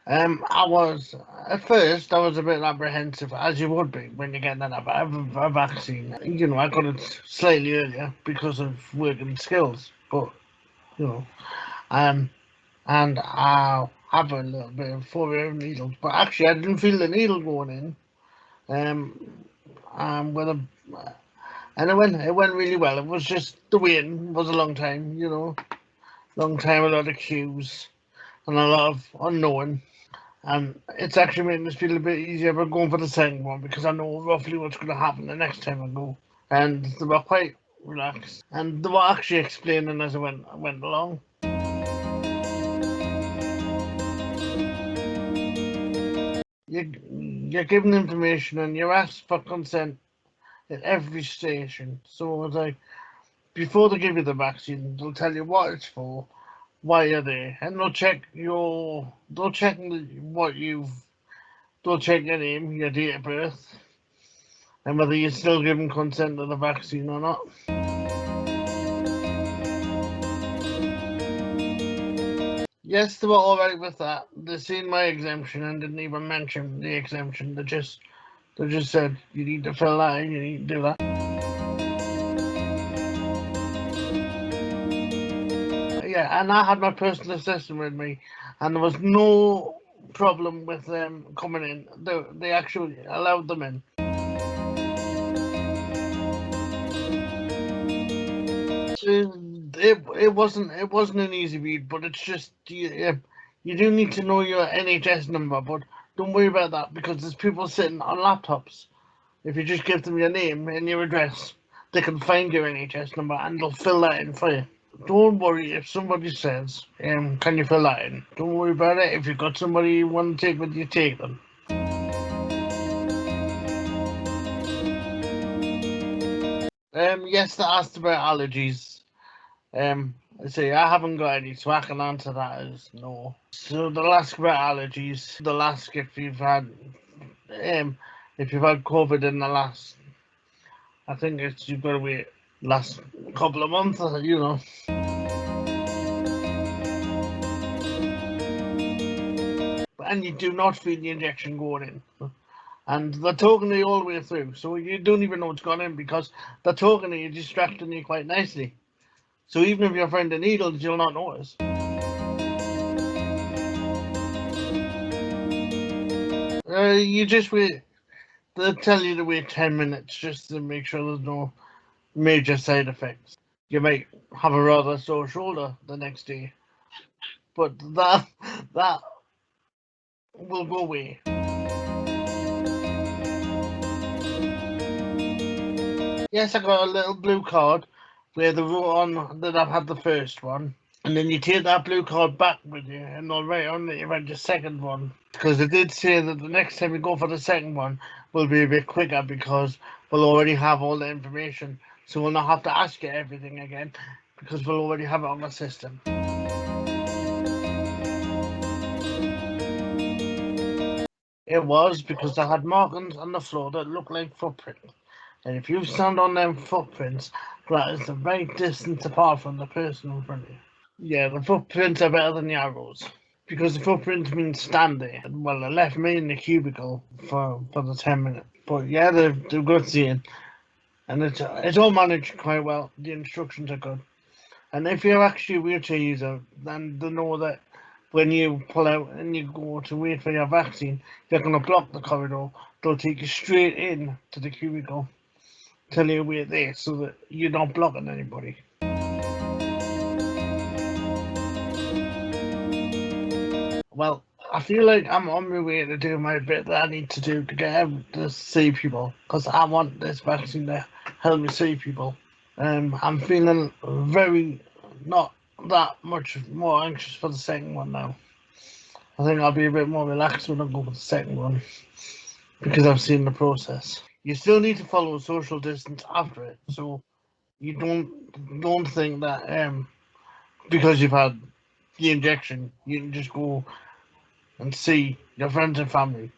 At first, I was a bit apprehensive, as you would be when you're getting a vaccine. You know, I got it slightly earlier because of working skills, but, you know, um, and I have a little bit of phobia of needles, but actually, I didn't feel the needle going in. Um, with a, and it went really well. It was just the waiting was a long time, long time, a lot of queues, and a lot of unknown. And it's actually made me feel a bit easier about going for the second one because I know roughly what's going to happen the next time I go. And they were quite relaxed, and they were actually explaining as I went along. You're given information and you're asked for consent at every station. So it's like before they give you the vaccine, they'll tell you what it's for, why you're there, and they'll check what you've, they'll check your name, your date of birth, and whether you're still giving consent to the vaccine or not. Yes, they were all right with that. They seen my exemption and didn't even mention the exemption. They just said you need to fill that in, you need to do that. Yeah, and I had my personal assistant with me, and there was no problem with them coming in. They actually allowed them in. It wasn't an easy read, but it's just you do need to know your NHS number, but don't worry about that because there's people sitting on laptops. If you just give them your name and your address, they can find your NHS number and they'll fill that in for you. Don't worry if somebody says, "Can you fill that in?" Don't worry about it. If you've got somebody you want to take with you, take them. Yes, they asked about allergies. I say I haven't got any, so I can answer that as no. So they'll ask about allergies. They'll ask if you've had COVID in the last. I think it's you've got to wait last couple of months. And you do not feel the injection going in. And they're talking to you all the way through, so you don't even know what's gone in because they're talking to you, distracting you quite nicely. So even if you're finding needles, you'll not notice. You just wait. They'll tell you to wait 10 minutes just to make sure there's no major side effects. You might have a rather sore shoulder the next day, but that will go away. Yes, I got a little blue card where they wrote on that I've had the first one. And then you take that blue card back with you, and they'll write on that you've had your second one. Because they did say that the next time we go for the second one will be a bit quicker because we'll already have all the information. So we'll not have to ask you everything again because we'll already have it on the system. It was because I had markings on the floor that looked like footprints. And if you stand on them footprints, that is the right distance apart from the person in front of you. Yeah, the footprints are better than the arrows. Because the footprints mean stand there. Well, they left me in the cubicle for the 10 minutes. But yeah, they've got seeing. And it's all managed quite well. The instructions are good. And if you're actually a wheelchair user, then they know that when you pull out and you go to wait for your vaccine, you're going to block the corridor. They'll take you straight in to the cubicle, tell you wait there so that you're not blocking anybody. Well, I feel like I'm on my way to do my bit that I need to do to get out to see people because I want this vaccine to help me see people. I'm feeling very not that much more anxious for the second one now. I think I'll be a bit more relaxed when I go for the second one because I've seen the process. You still need to follow social distance after it, so you don't think that because you've had the injection you can just go and see your friends and family.